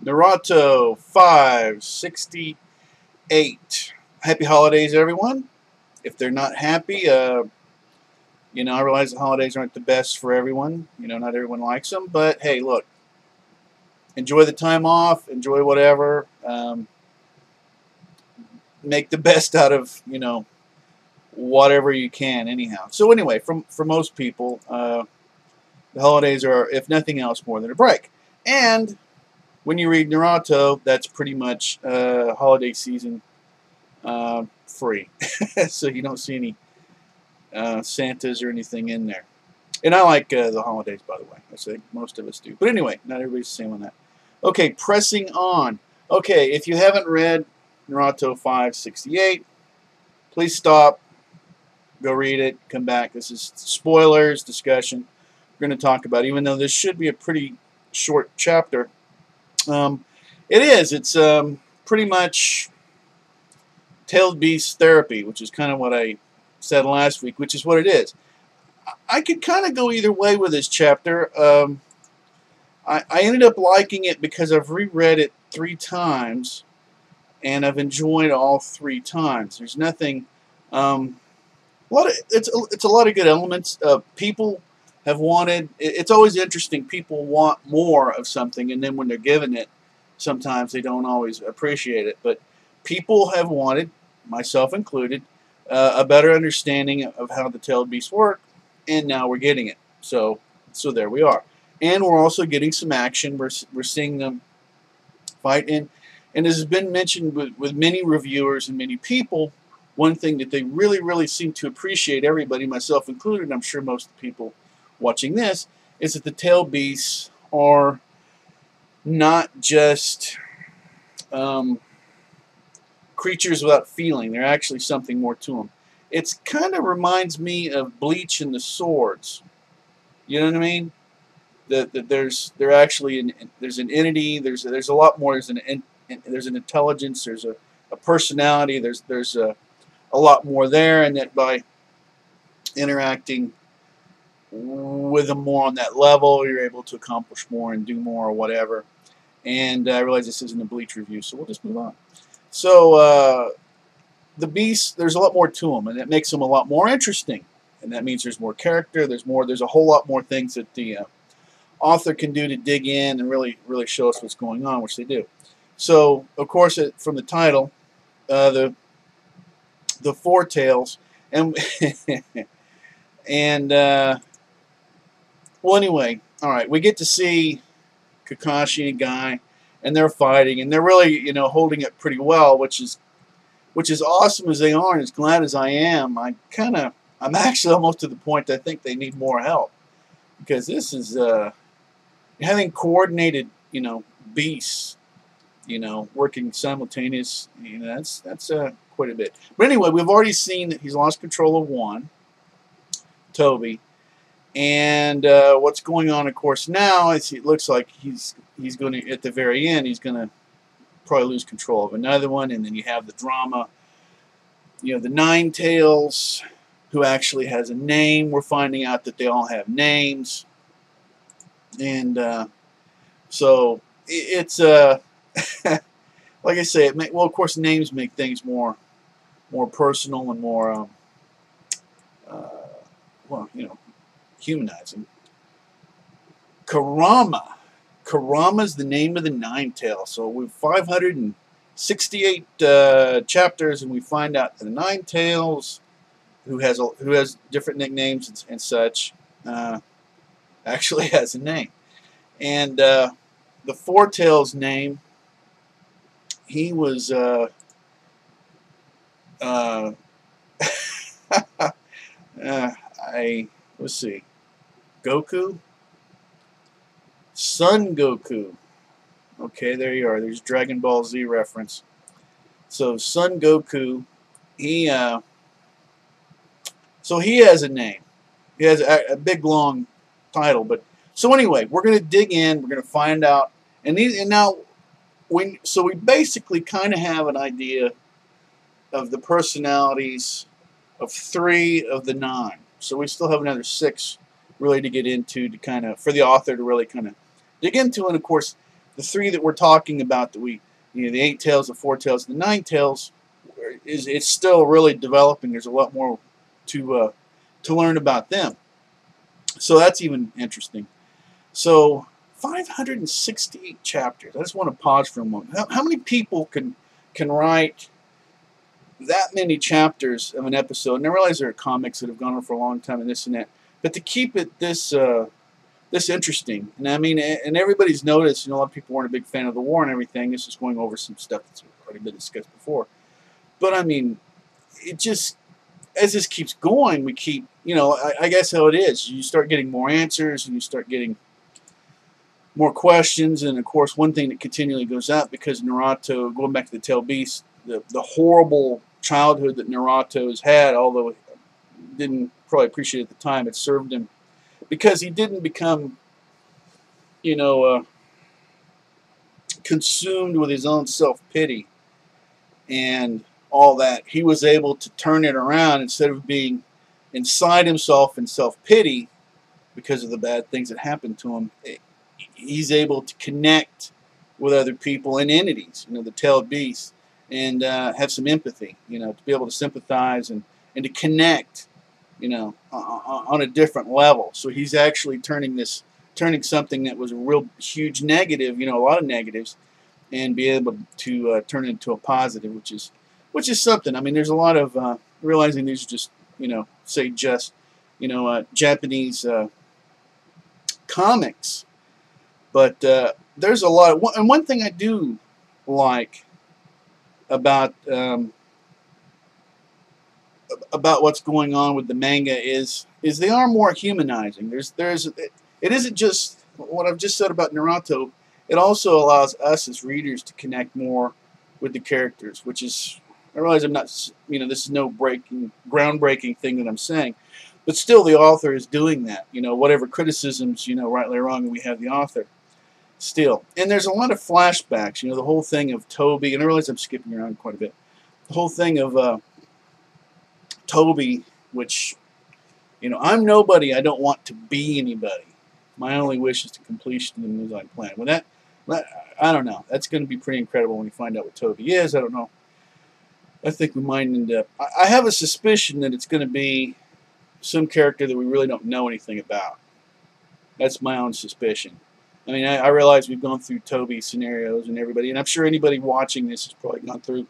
Naruto 568. Happy holidays, everyone. If they're not happy, you know, I realize the holidays aren't the best for everyone. You know, not everyone likes them. But, hey, look. Enjoy the time off. Enjoy whatever. Make the best out of, you know, whatever you can anyhow. So, anyway, for most people, the holidays are, if nothing else, more than a break. And when you read Naruto, that's pretty much holiday season free. So you don't see any Santas or anything in there. And I like the holidays, by the way. I say most of us do. But anyway, not everybody's the same on that. Okay, pressing on. Okay, if you haven't read Naruto 568, please stop. Go read it. Come back. This is spoilers discussion. We're going to talk about it, even though this should be a pretty short chapter. It is. It's pretty much Tailed Beast therapy, which is kind of what I said last week, which is what it is. I could kind of go either way with this chapter. I ended up liking it because I've reread it 3 times, and I've enjoyed all 3 times. There's nothing. It's a lot of good elements. People have wanted. It's always interesting. People want more of something, and then when they're given it, sometimes they don't always appreciate it. But people have wanted, myself included, a better understanding of how the tailed beasts work, and now we're getting it. So there we are. And we're also getting some action. We're seeing them fight. And as has been mentioned with many reviewers and many people, one thing that they really, really seem to appreciate, everybody, myself included, and I'm sure most of the people watching this, is that the tailed beasts are not just creatures without feeling. They're actually something more to them. It kind of reminds me of Bleach and the Swords. You know what I mean? There's an entity. There's a lot more. There's an intelligence. There's a personality. There's a lot more there, and that by interacting with them more on that level, you're able to accomplish more and do more or whatever. And I realize this isn't a Bleach review, so we'll just move on. So the beasts, there's a lot more to them, and it makes them a lot more interesting. And that means there's more character. There's a whole lot more things that the author can do to dig in and really show us what's going on, which they do. So, of course, from the title, the 4 tails, and and well, anyway, all right, we get to see Kakashi and Guy, and they're fighting, and they're really, you know, holding it pretty well, which is awesome as they are, and as glad as I am. I'm actually almost to the point I think they need more help, because this is having coordinated, you know, beasts, you know, working simultaneous. You know, that's quite a bit. But anyway, we've already seen that he's lost control of one, Toby, and what's going on, of course, now is it looks like he's going to, at the very end, he's going to probably lose control of another one, and then you have the drama. You know, the 9 tails, who actually has a name. We're finding out that they all have names, and so it's like I say, well, of course, names make things more personal and more well, you know, humanizing. Kurama's the name of the 9 tail. So we've 568 chapters, and we find out that the 9 tails, who has different nicknames and such, actually has a name. And the 4 tails name, he was let's see, Goku? Son Goku. Okay, there you are. There's Dragon Ball Z reference. So Son Goku, so he has a name. He has a big long title. But so anyway, we're going to dig in. We're going to find out. So we basically kind of have an idea of the personalities of 3 of the 9. So we still have another 6 really to get into, to kind of, for the author to really kind of dig into. And of course, the three that we're talking about, that we, the 8 tails, the 4 tails, the 9 tails, it's still really developing. There's a lot more to learn about them. So that's even interesting. So 568 chapters. I just want to pause for a moment. How many people can write that many chapters of an episode? And I realize there are comics that have gone on for a long time and this and that, but to keep it this interesting, and I mean, and everybody's noticed, a lot of people weren't a big fan of the war and everything. This is going over some stuff that's already been discussed before. But I mean, it just, as this keeps going, we keep, I guess how it is. You start getting more answers, and you start getting more questions, and of course, one thing that continually goes up, because Naruto, going back to the tail beast, the horrible childhood that Naruto has had, although he didn't probably appreciate it at the time, it served him, because he didn't become, consumed with his own self-pity and all that. He was able to turn it around. Instead of being inside himself in self-pity because of the bad things that happened to him, he's able to connect with other people and entities, the tailed beasts, and have some empathy, to be able to sympathize and to connect, on a different level. So he's actually turning something that was a real huge negative, a lot of negatives, and be able to turn it into a positive, which is something. I mean, there's a lot of realizing these are just, Japanese comics, but there's a lot of, and one thing I do like about what's going on with the manga is they are more humanizing. It isn't just what I've just said about Naruto. It also allows us as readers to connect more with the characters, which is, I realize I'm not, this is no groundbreaking thing that I'm saying, but still the author is doing that. Whatever criticisms, rightly or wrong, we have the author still. And there's a lot of flashbacks, the whole thing of Toby, and I realize I'm skipping around quite a bit. The whole thing of Toby, which, I'm nobody, I don't want to be anybody. My only wish is to completion the moves I plan. Well, that, I don't know. That's going to be pretty incredible when you find out what Toby is. I don't know. I think we might end up, I have a suspicion that it's going to be some character that we really don't know anything about. That's my own suspicion. I mean, I realize we've gone through Toby scenarios and everybody, and I'm sure anybody watching this has probably gone through,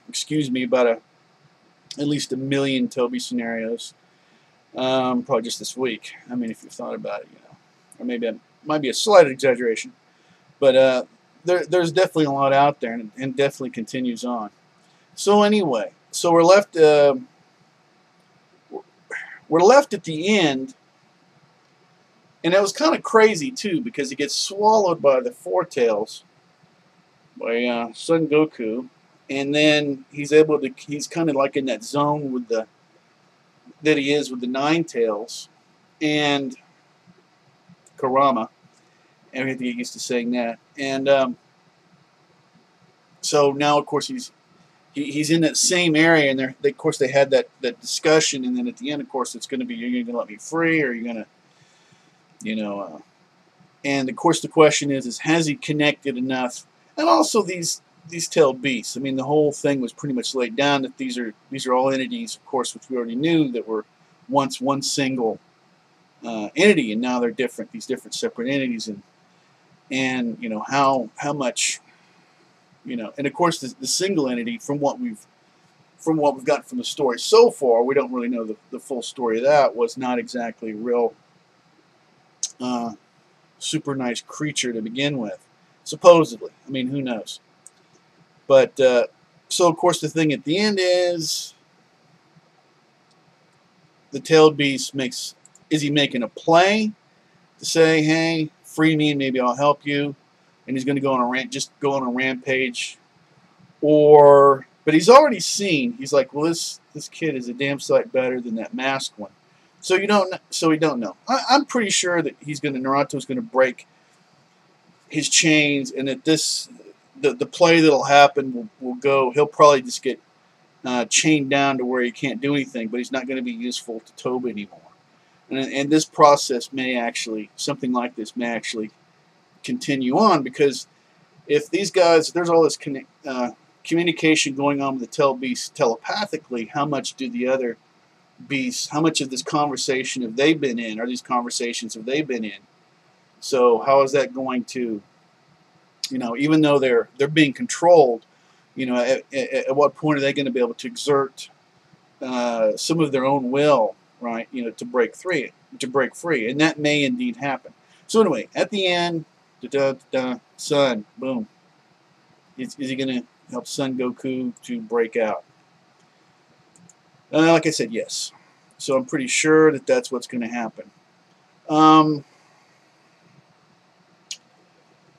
excuse me, about at least 1 million Toby scenarios. Probably just this week. I mean, if you've thought about it, or maybe it might be a slight exaggeration, but there's definitely a lot out there, and definitely continues on. So anyway, so we're left at the end, and it was kind of crazy too, because he gets swallowed by the 4 tails, by Son Goku, and then he's kind of like in that zone with that he is with the 9 tails and Kurama. And we have to get used to saying that. And so now, of course, he's in that same area, and of course they had that discussion, and then at the end, of course, it's going to be, you're going to let me free, or you're going to, and of course the question is has he connected enough? And also these tailed beasts. I mean, the whole thing was pretty much laid down that these are all entities, of course, which we already knew, that were once one single entity, and now they're different. These different separate entities, and how much, and of course the single entity, from what we've gotten from the story so far, we don't really know the full story of that, was not exactly a real super nice creature to begin with, supposedly. I mean, who knows? But so of course the thing at the end is the tailed beast is he making a play to say, hey, free me and maybe I'll help you, and he's going to go on a rampage, but he's already seen, he's like, well, this kid is a damn sight better than that masked one. So we don't know. I'm pretty sure that Naruto's going to break his chains, and that the play that'll happen will go, he'll probably just get chained down to where he can't do anything, but he's not going to be useful to Toby anymore. And this process may actually, something like this may actually continue on, because if these guys, there's all this communication going on with the Tell beasts telepathically, how much do the other beasts, how much of this conversation have they been in, or these conversations have they been in? So how is that going to, you know, even though they're being controlled, you know, at what point are they going to be able to exert some of their own will, right? You know, to break free, and that may indeed happen. So anyway, at the end, Son, boom. Is he going to help Son Goku to break out? Like I said, yes. So I'm pretty sure that that's what's going to happen.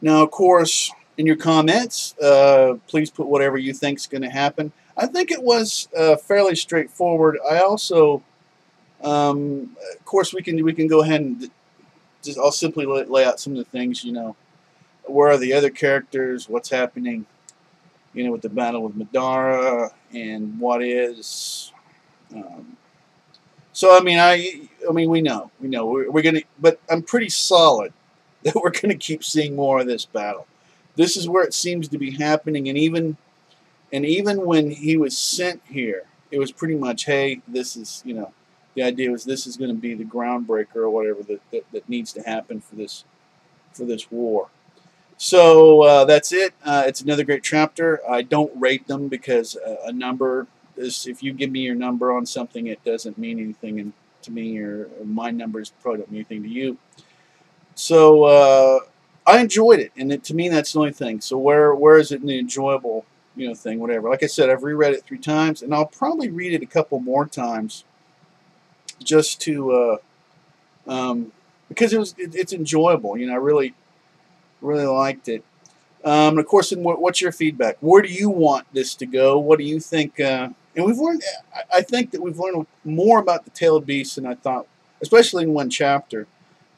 Now, of course, in your comments, please put whatever you think is going to happen. I think it was fairly straightforward. I also, of course, we can go ahead and just, I'll simply lay out some of the things, you know. Where are the other characters? What's happening, you know, with the battle with Madara, and what is. So I mean, we know we're gonna, but I'm pretty solid that we're gonna keep seeing more of this battle. This is where it seems to be happening, and even when he was sent here, it was pretty much, hey, this is, you know, the idea was this is going to be the groundbreaker or whatever that needs to happen for this war. So that's it. It's another great chapter. I don't rate them because a number is, if you give me your number on something, it doesn't mean anything, and to me, or my numbers probably don't mean anything to you. So I enjoyed it, and to me, that's the only thing. So where is it in the enjoyable, you know, thing, whatever. Like I said, I've reread it 3 times, and I'll probably read it a couple more times, just to because it's enjoyable. You know, I really liked it. And of course, what's your feedback? Where do you want this to go? What do you think? And we've learned. I think that we've learned more about the Talied beasts than I thought, especially in one chapter,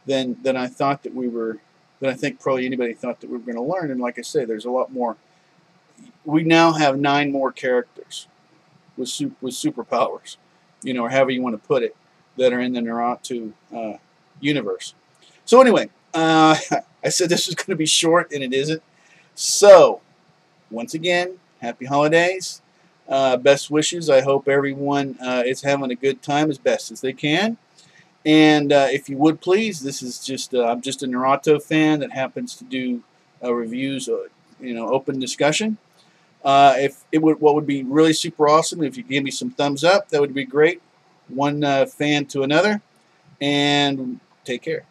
than I thought that we were. Than I think probably anybody thought that we were going to learn. And like I say, there's a lot more. We now have 9 more characters with superpowers, you know, or however you want to put it, that are in the Naruto universe. So anyway, I said this was going to be short, and it isn't. So, once again, happy holidays. Best wishes. I hope everyone is having a good time as best as they can. And if you would please, this is just I'm just a Naruto fan that happens to do reviews, you know, open discussion. What would be really super awesome if you give me some thumbs up. That would be great. One fan to another, and take care.